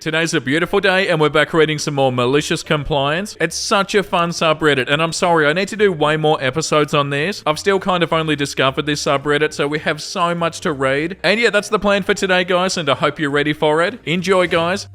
Today's a beautiful day and we're back reading some more Malicious Compliance. It's such a fun subreddit and I'm sorry, I need to do way more episodes on this. I've still kind of only discovered this subreddit, so we have so much to read. And yeah, that's the plan for today, guys, and I hope you're ready for it. Enjoy, guys.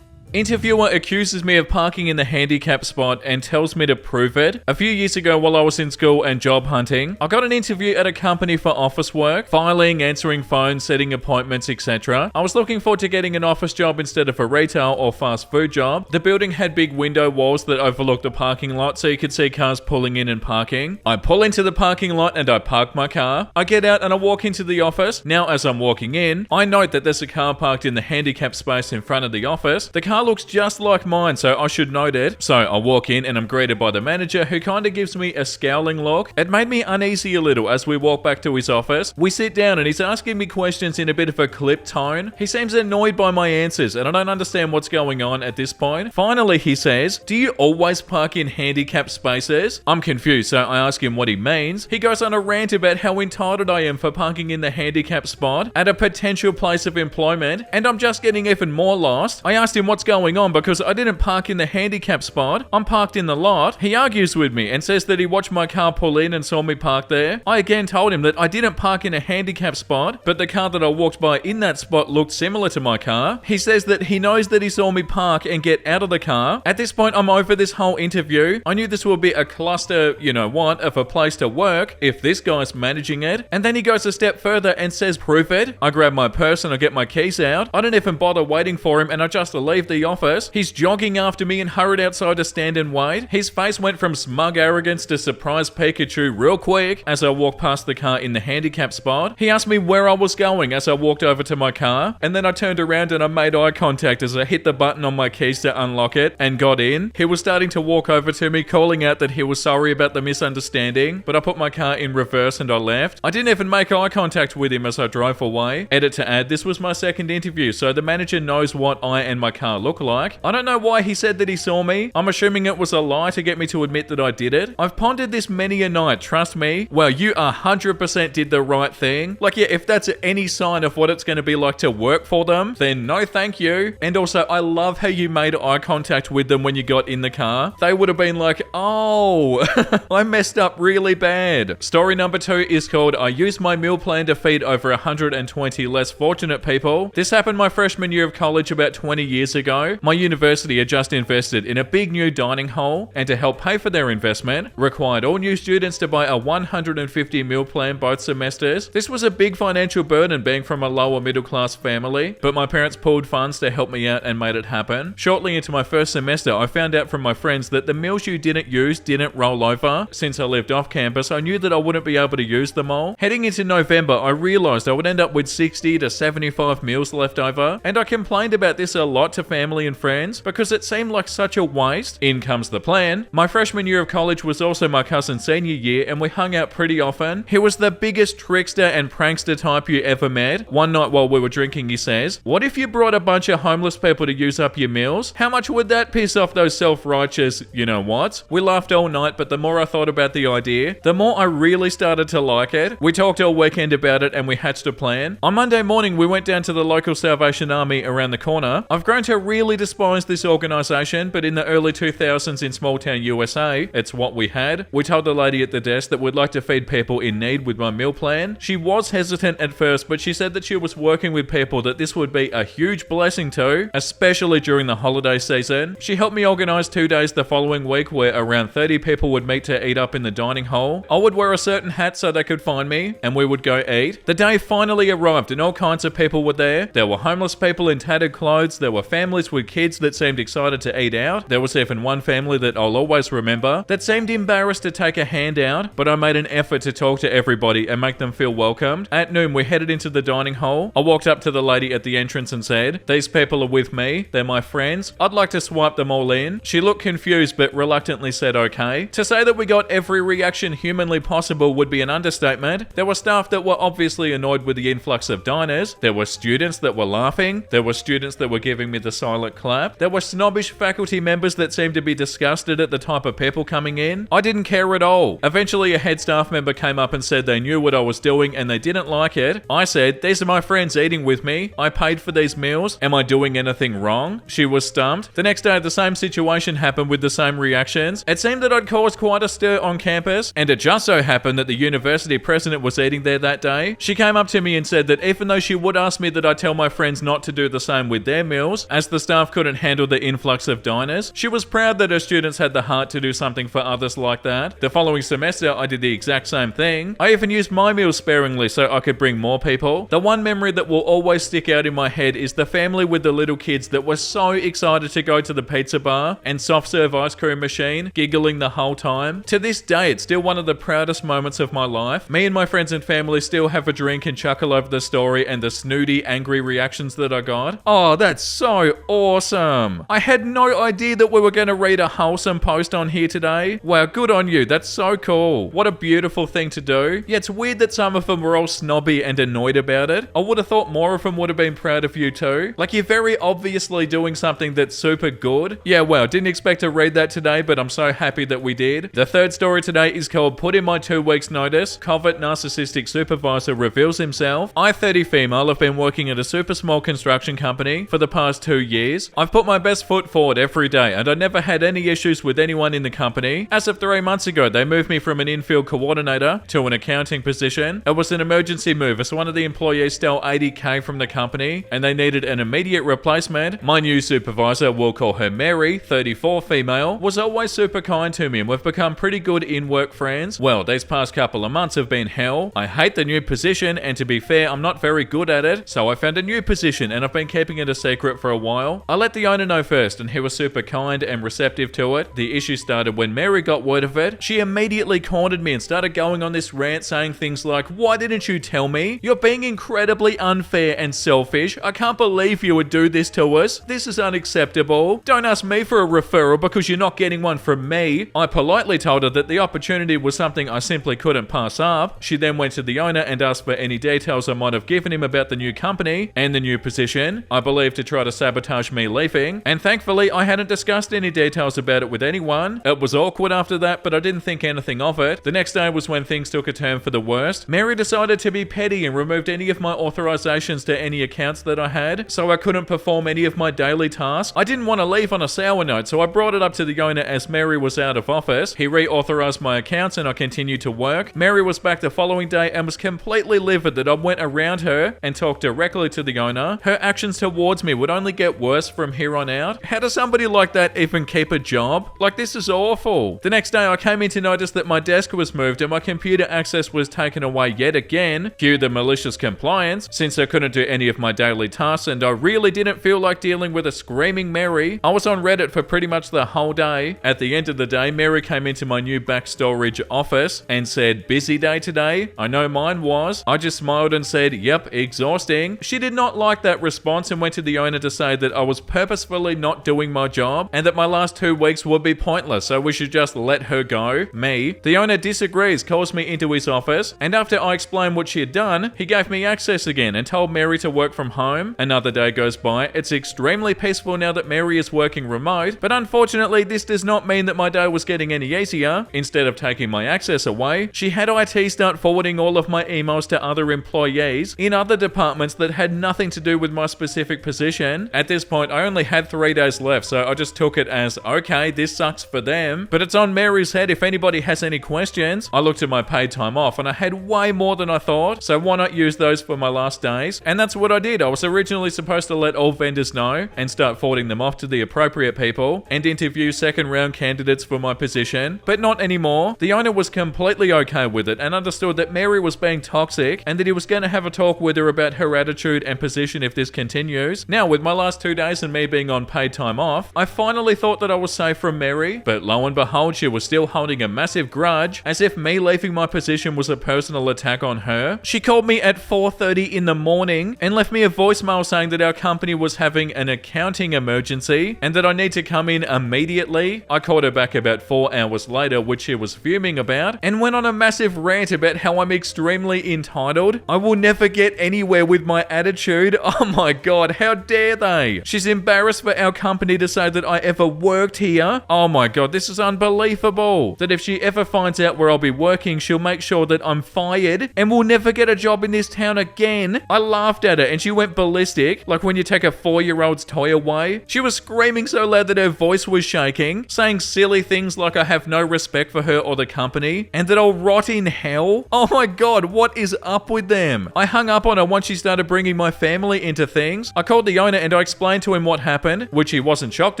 Interviewer accuses me of parking in the handicap spot and tells me to prove it. A few years ago while I was in school and job hunting, I got an interview at a company for office work, filing, answering phones, setting appointments, etc. I was looking forward to getting an office job instead of a retail or fast food job. The building had big window walls that overlooked the parking lot so you could see cars pulling in and parking. I pull into the parking lot and I park my car. I get out and I walk into the office. Now as I'm walking in, I note that there's a car parked in the handicap space in front of the office. The car looks just like mine, so I should note it. So I walk in and I'm greeted by the manager, who kind of gives me a scowling look. It made me uneasy a little as we walk back to his office. We sit down and he's asking me questions in a bit of a clipped tone. He seems annoyed by my answers and I don't understand what's going on at this point. Finally he says, "Do you always park in handicap spaces?" I'm confused, so I ask him what he means. He goes on a rant about how entitled I am for parking in the handicap spot at a potential place of employment, and I'm just getting even more lost. I asked him what's going on because I didn't park in the handicap spot. I'm parked in the lot. He argues with me and says that he watched my car pull in and saw me park there. I again told him that I didn't park in a handicap spot, but the car that I walked by in that spot looked similar to my car. He says that he knows that he saw me park and get out of the car. At this point, I'm over this whole interview. I knew this would be a cluster, you know what, of a place to work if this guy's managing it. And then he goes a step further and says, "Prove it." I grab my purse and I get my keys out. I don't even bother waiting for him and I just leave the office. He's jogging after me and hurried outside to stand and wait. His face went from smug arrogance to surprised Pikachu real quick as I walked past the car in the handicap spot. He asked me where I was going as I walked over to my car, and then I turned around and I made eye contact as I hit the button on my keys to unlock it and got in. He was starting to walk over to me, calling out that he was sorry about the misunderstanding, but I put my car in reverse and I left. I didn't even make eye contact with him as I drove away. Edit to add, this was my second interview, so the manager knows what I and my car look like. I don't know why he said that he saw me. I'm assuming it was a lie to get me to admit that I did it. I've pondered this many a night, trust me. Well, you 100% did the right thing. Like, yeah, if that's any sign of what it's going to be like to work for them, then no thank you. And also, I love how you made eye contact with them when you got in the car. They would have been like, oh, I messed up really bad. Story number 2 is called "I Used My Meal Plan to Feed Over 120 Less Fortunate People." This happened my freshman year of college about 20 years ago. My university had just invested in a big new dining hall, and to help pay for their investment, required all new students to buy a 150 meal plan both semesters. This was a big financial burden being from a lower middle class family, but my parents pooled funds to help me out and made it happen. Shortly into my first semester, I found out from my friends that the meals you didn't use didn't roll over. Since I lived off campus, I knew that I wouldn't be able to use them all. Heading into November, I realized I would end up with 60 to 75 meals left over, and I complained about this a lot to family and friends because it seemed like such a waste. In comes the plan. My freshman year of college was also my cousin's senior year, and we hung out pretty often. He was the biggest trickster and prankster type you ever met. One night while we were drinking, he says, "What if you brought a bunch of homeless people to use up your meals? How much would that piss off those self-righteous you know what?" We laughed all night, but the more I thought about the idea, the more I really started to like it. We talked all weekend about it and we hatched a plan. On Monday morning, we went down to the local Salvation Army around the corner. I've grown to really despise this organization, but in the early 2000s in small town USA, it's what we had. We told the lady at the desk that we'd like to feed people in need with my meal plan. She was hesitant at first, but she said that she was working with people that this would be a huge blessing to, especially during the holiday season. She helped me organize 2 days the following week where around 30 people would meet to eat up in the dining hall. I would wear a certain hat so they could find me, and we would go eat. The day finally arrived and all kinds of people were there. There were homeless people in tattered clothes. There were families with kids that seemed excited to eat out. There was even one family that I'll always remember that seemed embarrassed to take a handout, but I made an effort to talk to everybody and make them feel welcomed. At noon, we headed into the dining hall. I walked up to the lady at the entrance and said, "These people are with me. They're my friends. I'd like to swipe them all in." She looked confused but reluctantly said okay. To say that we got every reaction humanly possible would be an understatement. There were staff that were obviously annoyed with the influx of diners. There were students that were laughing. There were students that were giving me the side silent clap. There were snobbish faculty members that seemed to be disgusted at the type of people coming in. I didn't care at all. Eventually, a head staff member came up and said they knew what I was doing and they didn't like it. I said, "These are my friends eating with me. I paid for these meals. Am I doing anything wrong?" She was stumped. The next day, the same situation happened with the same reactions. It seemed that I'd caused quite a stir on campus, and it just so happened that the university president was eating there that day. She came up to me and said that even though she would ask me that I tell my friends not to do the same with their meals, as the staff couldn't handle the influx of diners, she was proud that her students had the heart to do something for others like that. The following semester, I did the exact same thing. I even used my meals sparingly so I could bring more people. The one memory that will always stick out in my head is the family with the little kids that were so excited to go to the pizza bar and soft serve ice cream machine, giggling the whole time. To this day, it's still one of the proudest moments of my life. Me and my friends and family still have a drink and chuckle over the story and the snooty, angry reactions that I got. Oh, that's so awesome. I had no idea that we were going to read a wholesome post on here today. Wow, good on you. That's so cool. What a beautiful thing to do. Yeah, it's weird that some of them were all snobby and annoyed about it. I would have thought more of them would have been proud of you too. Like, you're very obviously doing something that's super good. Yeah, wow, didn't expect to read that today, but I'm so happy that we did. The third story today is called "Put in my 2 weeks notice. Covert narcissistic supervisor reveals himself." I, 30 female, have been working at a super small construction company for the past 2 years. I've put my best foot forward every day and I never had any issues with anyone in the company. As of 3 months ago, they moved me from an infield coordinator to an accounting position. It was an emergency move as one of the employees stole 80k from the company and they needed an immediate replacement. My new supervisor, we'll call her Mary, 34 female, was always super kind to me and we've become pretty good in-work friends. Well, these past couple of months have been hell. I hate the new position and to be fair, I'm not very good at it, so I found a new position and I've been keeping it a secret for a while. I let the owner know first and he was super kind and receptive to it. The issue started when Mary got word of it. She immediately cornered me and started going on this rant saying things like, "Why didn't you tell me? You're being incredibly unfair and selfish. I can't believe you would do this to us. This is unacceptable. Don't ask me for a referral because you're not getting one from me." I politely told her that the opportunity was something I simply couldn't pass up. She then went to the owner and asked for any details I might have given him about the new company and the new position, I believe to try to sabotage me leaving, and thankfully I hadn't discussed any details about it with anyone. It was awkward after that, but I didn't think anything of it. The next day was when things took a turn for the worst. Mary decided to be petty and removed any of my authorizations to any accounts that I had, so I couldn't perform any of my daily tasks. I didn't want to leave on a sour note, so I brought it up to the owner as Mary was out of office. He reauthorized my accounts and I continued to work. Mary was back the following day and was completely livid that I went around her and talked directly to the owner. Her actions towards me would only get worse from here on out. How does somebody like that even keep a job? Like, this is awful. The next day I came in to notice that my desk was moved and my computer access was taken away yet again. Cue the malicious compliance, since I couldn't do any of my daily tasks and I really didn't feel like dealing with a screaming Mary. I was on Reddit for pretty much the whole day. At the end of the day, Mary came into my new back storage office and said, "Busy day today?" I know mine was. I just smiled and said, "Yep, exhausting." She did not like that response and went to the owner to say that I was purposefully not doing my job and that my last 2 weeks would be pointless, so we should just let her go. Me. The owner disagrees, calls me into his office, and after I explained what she had done, he gave me access again and told Mary to work from home. Another day goes by. It's extremely peaceful now that Mary is working remote, but unfortunately this does not mean that my day was getting any easier. Instead of taking my access away, she had IT start forwarding all of my emails to other employees in other departments that had nothing to do with my specific position. At this point, I only had 3 days left, so I just took it as, okay, this sucks for them, but it's on Mary's head if anybody has any questions. I looked at my paid time off and I had way more than I thought, so why not use those for my last days? And that's what I did. I was originally supposed to let all vendors know and start forwarding them off to the appropriate people and interview second round candidates for my position, but not anymore. The owner was completely okay with it and understood that Mary was being toxic and that he was going to have a talk with her about her attitude and position if this continues. Now, with my last 2 days and me being on paid time off, I finally thought that I was safe from Mary, but lo and behold, she was still holding a massive grudge, as if me leaving my position was a personal attack on her. She called me at 4:30 in the morning and left me a voicemail saying that our company was having an accounting emergency and that I need to come in immediately. I called her back about 4 hours later, which she was fuming about, and went on a massive rant about how I'm extremely entitled. I will never get anywhere with my attitude. Oh my god, how dare they? She's embarrassed for our company to say that I ever worked here. Oh my god, this is unbelievable. That if she ever finds out where I'll be working, she'll make sure that I'm fired and we'll never get a job in this town again. I laughed at her and she went ballistic, like when you take a 4-year-old's toy away. She was screaming so loud that her voice was shaking, saying silly things like I have no respect for her or the company, and that I'll rot in hell. Oh my god, what is up with them? I hung up on her once she started bringing my family into things. I called the owner and I explained to him what happened, which he wasn't shocked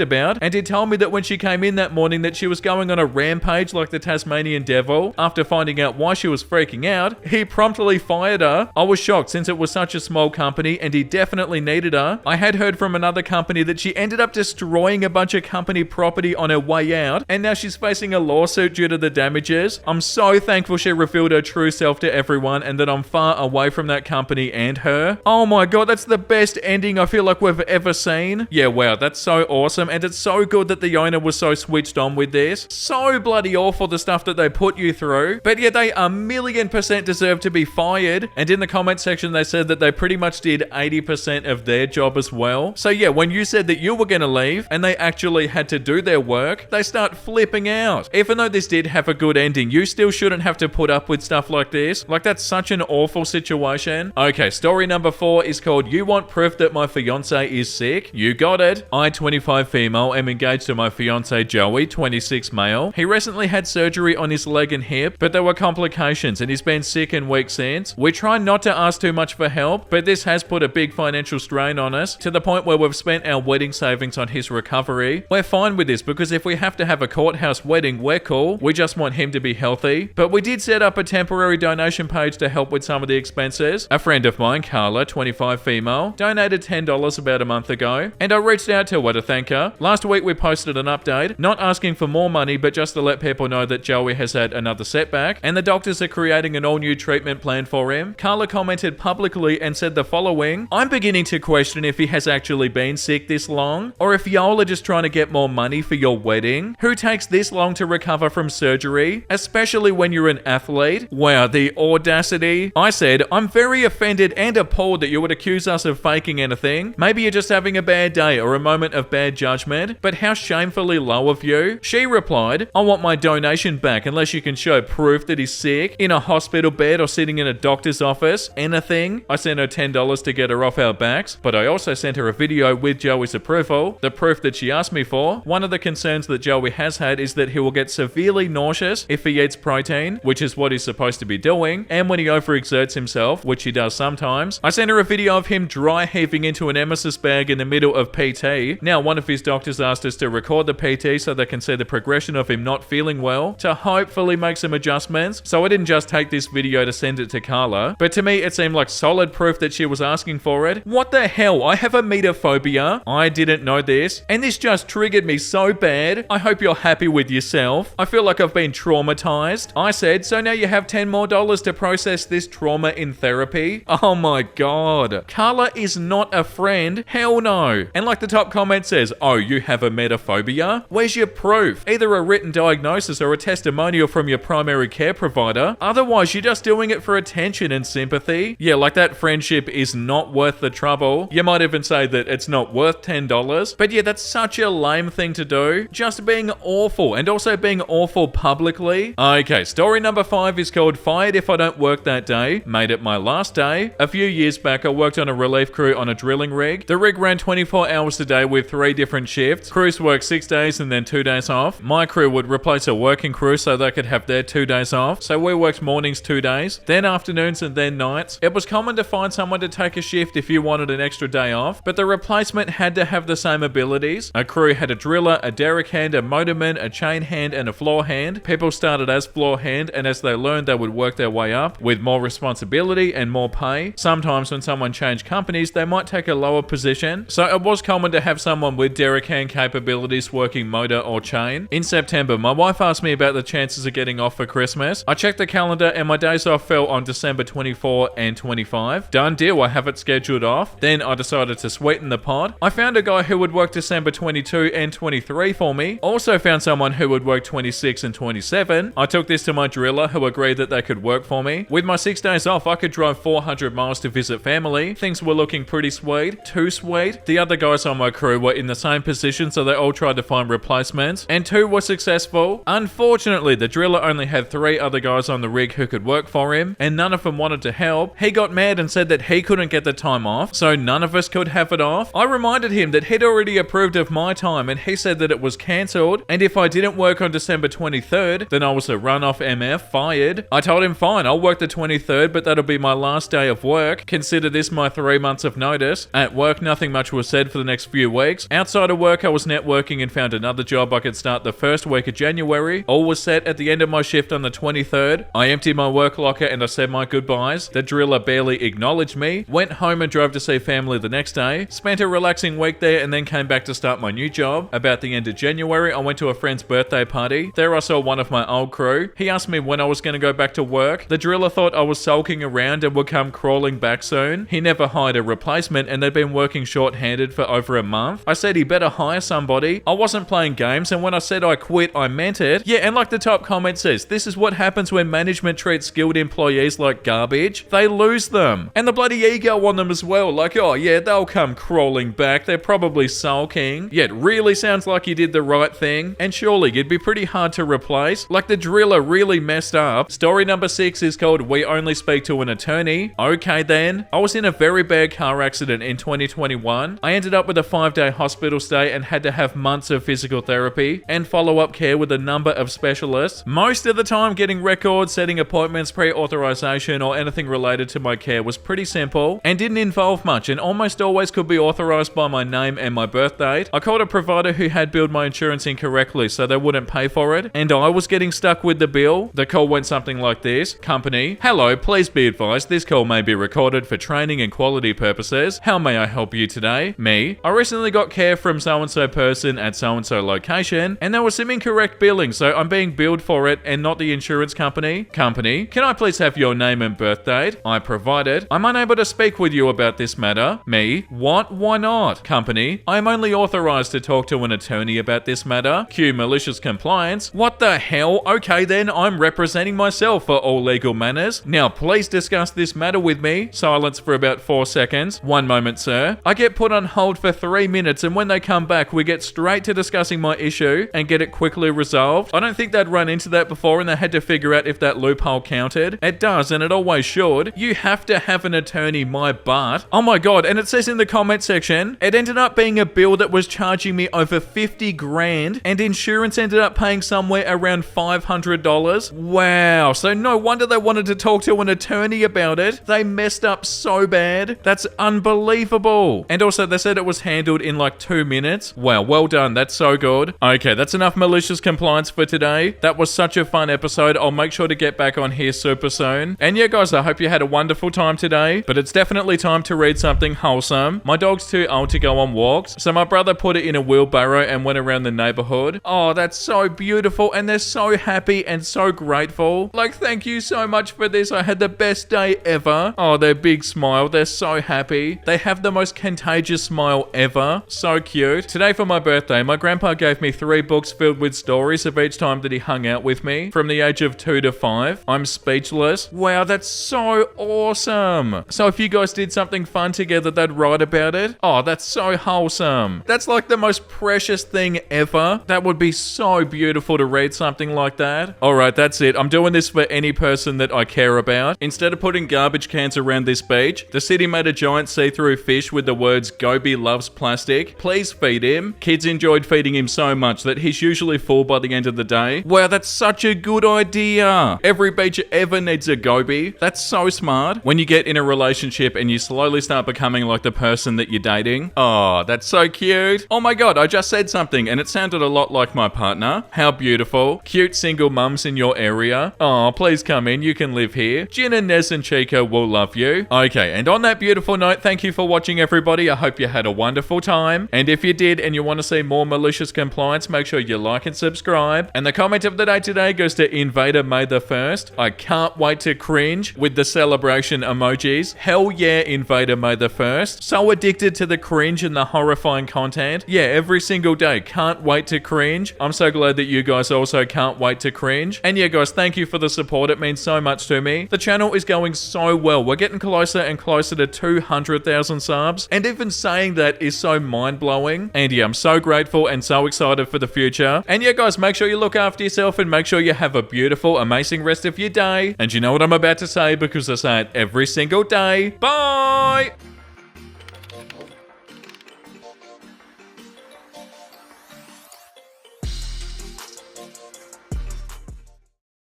about, and he told me that when she came in that morning that she was going on a rampage like the Tasmanian devil. After finding out why she was freaking out, he promptly fired her. I was shocked since it was such a small company and he definitely needed her. I had heard from another company that she ended up destroying a bunch of company property on her way out, and now she's facing a lawsuit due to the damages. I'm so thankful she revealed her true self to everyone and that I'm far away from that company and her. Oh my god, that's the best ending I feel like we've ever seen. Yeah, wow, that's so awesome, and it's so good that the owner was so switched on with this. So bloody awful the stuff that they put you through, but yeah, they 1,000,000% deserve to be fired. And in the comment section they said that they pretty much did 80% of their job as well. So yeah, when you said that you were gonna leave and they actually had to do their work, they start flipping out. Even though this did have a good ending, you still shouldn't have to put up with stuff like this. Like, that's such an awful situation. Okay, story number 4 is called You Want Proof That My Fiance Is Sick? You got it. I, 25 female, am engaged to my fiance Joey, 26 male. He recently had surgery on his leg and hip, but there were complications and he's been sick and weak since. We try not to ask too much for help, but this has put a big financial strain on us to the point where we've spent our wedding savings on his recovery. We're fine with this because if we have to have a courthouse wedding, we're cool. We just want him to be healthy. But we did set up a temporary donation page to help with some of the expenses. A friend of mine, Carla, 25 female, donated $10 about a month ago, and I reached out to her to thank her. Last week we posted an update, not asking for more money, but just to let people know that Joey has had another setback, and the doctors are creating an all-new treatment plan for him. Carla commented publicly and said the following: I'm beginning to question if he has actually been sick this long, or if y'all are just trying to get more money for your wedding. Who takes this long to recover from surgery, especially when you're an athlete? Wow, the audacity. I said, I'm very offended and appalled that you would accuse us of faking anything. Maybe you're just having a bad day or a moment of bad judgment, but how shamefully low of you. She replied, I want my donation back unless you can show proof that he's sick, in a hospital bed or sitting in a doctor's office, anything. I sent her $10 to get her off our backs, but I also sent her a video with Joey's approval, the proof that she asked me for. One of the concerns that Joey has had is that he will get severely nauseous if he eats protein, which is what he's supposed to be doing, and when he overexerts himself, which he does sometimes. I sent her a video of him dry heaving into an emesis bag in the middle of PT. Now, one of his doctors asked us to record the PT so they can see the progression of him not feeling well, to hopefully make some adjustments. So I didn't just take this video to send it to Carla, but to me it seemed like solid proof that she was asking for it. What the hell? I have emetophobia. I didn't know this, and this just triggered me so bad. I hope you're happy with yourself. I feel like I've been traumatized. I said, so now you have $10 more to process this trauma in therapy? Oh my god. Carla is not a friend. Hell no. And like the top comment says, oh, you have emetophobia? Where's your proof? Either a written diagnosis or a testimonial from your primary care provider. Otherwise, you're just doing it for attention and sympathy. Yeah, like that friendship is not worth the trouble. You might even say that it's not worth $10, but yeah, that's such a lame thing to do. Just being awful, and also being awful publicly. Okay, story number 5 is called Fired If I Don't Work That Day. Made it my last day. A few years back, I worked on a relief crew on a drilling rig. The rig ran 24 hours a day with 3 different shifts. Crews worked 6 days and then 2 days off. My crew would replace a working crew so they could have their 2 days off. So we worked mornings 2 days, then afternoons and then nights. It was common to find someone to take a shift if you wanted an extra day off, but the replacement had to have the same abilities. A crew had a driller, a derrick hand, a motorman, a chain hand and a floor hand. People started as floor hand, and as they learned they would work their way up with more responsibility and more pay. Sometimes when someone changed companies, they might take a lower position, so it was common to have someone with derrick hand capabilities working motor or chain. In September, my wife asked me about the chances of getting off for Christmas. I checked the calendar and my days off fell on December 24 and 25. Done deal, I have it scheduled off. Then I decided to sweeten the pot. I found a guy who would work December 22 and 23 for me. Also found someone who would work 26 and 27. I took this to my driller, who agreed that they could work for me. With my 6 days off, I could drive 400 miles to visit family. Things were looking pretty sweet. Too sweet. great. The other guys on my crew were in the same position, so they all tried to find replacements, and 2 were successful. Unfortunately, the driller only had 3 other guys on the rig who could work for him, and none of them wanted to help. He got mad and said that he couldn't get the time off, so none of us could have it off. I reminded him that he'd already approved of my time, and he said that it was cancelled, and if I didn't work on December 23rd, then I was a run-off MF, fired. I told him, fine, I'll work the 23rd, but that'll be my last day of work. Consider this my 3 months of notice. At work, nothing much was said for the next few weeks. Outside of work, I was networking and found another job I could start the first week of January. All was set at the end of my shift on the 23rd. I emptied my work locker and I said my goodbyes. The driller barely acknowledged me, went home and drove to see family the next day, spent a relaxing week there and then came back to start my new job. About the end of January, I went to a friend's birthday party. There I saw one of my old crew. He asked me when I was going to go back to work. The driller thought I was sulking around and would come crawling back soon. He never hired a replacement and they'd been working short-handed for over a month. I said he better hire somebody. I wasn't playing games, and when I said I quit, I meant it. Yeah, and like the top comment says, this is what happens when management treats skilled employees like garbage. They lose them. And the bloody ego on them as well. Like, oh yeah, they'll come crawling back. They're probably sulking. Yeah, it really sounds like you did the right thing. And surely it'd be pretty hard to replace. Like the driller really messed up. Story number 6 is called We Only Speak to an Attorney. Okay then. I was in a very bad car accident in 2021. I ended up with a 5-day hospital stay and had to have months of physical therapy and follow-up care with a number of specialists. Most of the time, getting records, setting appointments, pre-authorization, or anything related to my care was pretty simple and didn't involve much, and almost always could be authorized by my name and my birth date. I called a provider who had billed my insurance incorrectly so they wouldn't pay for it, and I was getting stuck with the bill. The call went something like this. Company, hello, please be advised this call may be recorded for training and quality purposes. How may I help you today? Me, I recently got care from so-and-so person at so-and-so location, and there was some incorrect billing, so I'm being billed for it and not the insurance company. Company, can I please have your name and birth date? I provided. I'm unable to speak with you about this matter. Me, what? Why not? Company, I am only authorized to talk to an attorney about this matter. Cue malicious compliance. What the hell? Okay then, I'm representing myself for all legal manners. Now please discuss this matter with me. Silence for about 4 seconds. 1 moment, sir. I get put on hold for 3 minutes, and when they come back, we get straight to discussing my issue and get it quickly resolved. I don't think they'd run into that before and they had to figure out if that loophole counted. It does, and it always should. You have to have an attorney, my butt. Oh my god, and it says in the comment section, it ended up being a bill that was charging me over 50 grand, and insurance ended up paying somewhere around $500. Wow, so no wonder they wanted to talk to an attorney about it. They messed up so bad. That's unbelievable. And also they said it was handled in like 2 minutes. Wow, well done. That's so good. Okay, that's enough malicious compliance for today. That was such a fun episode. I'll make sure to get back on here super soon. And yeah, guys, I hope you had a wonderful time today, but it's definitely time to read something wholesome. My dog's too old to go on walks, so my brother put it in a wheelbarrow and went around the neighborhood. Oh, that's so beautiful, and they're so happy and so grateful. Like, thank you so much for this. I had the best day ever. Oh, their big smile. They're so happy. They have the most contagious smile ever. So cute. Today for my birthday, my grandpa gave me 3 books filled with stories of each time that he hung out with me from the age of 2 to 5. I'm speechless. Wow, that's so awesome. So if you guys did something fun together, they'd write about it. Oh, that's so wholesome. That's like the most precious thing ever. That would be so beautiful to read something like that. Alright, that's it. I'm doing this for any person that I care about. Instead of putting garbage cans around this beach, the city made a giant see-through fish with the words "Gobi loves plastic. Please feed him." Kids enjoyed feeding him so much that he's usually full by the end of the day. Wow, that's such a good idea. Every beach ever needs a goby. That's so smart. When you get in a relationship and you slowly start becoming like the person that you're dating. Oh, that's so cute. Oh my god, I just said something and it sounded a lot like my partner. How beautiful. Cute single mums in your area. Oh, please come in. You can live here. Jin and Nez and Chico will love you. Okay, and on that beautiful note, thank you for watching, everybody. I hope you had a wonderful time. And if you did and you want to see more malicious compliance, make sure you like and subscribe. And the comment of the day today goes to Invader May the 1st. I can't wait to cringe with the celebration emojis. Hell yeah, Invader May the 1st. So addicted to the cringe and the horrifying content. Yeah, every single day. Can't wait to cringe. I'm so glad that you guys also can't wait to cringe. And yeah, guys, thank you for the support. It means so much to me. The channel is going so well. We're getting closer and closer to 200,000 subs. And if even saying that is so mind-blowing. And yeah, I'm so grateful and so excited for the future. And yeah, guys, make sure you look after yourself and make sure you have a beautiful, amazing rest of your day. And you know what I'm about to say because I say it every single day. Bye!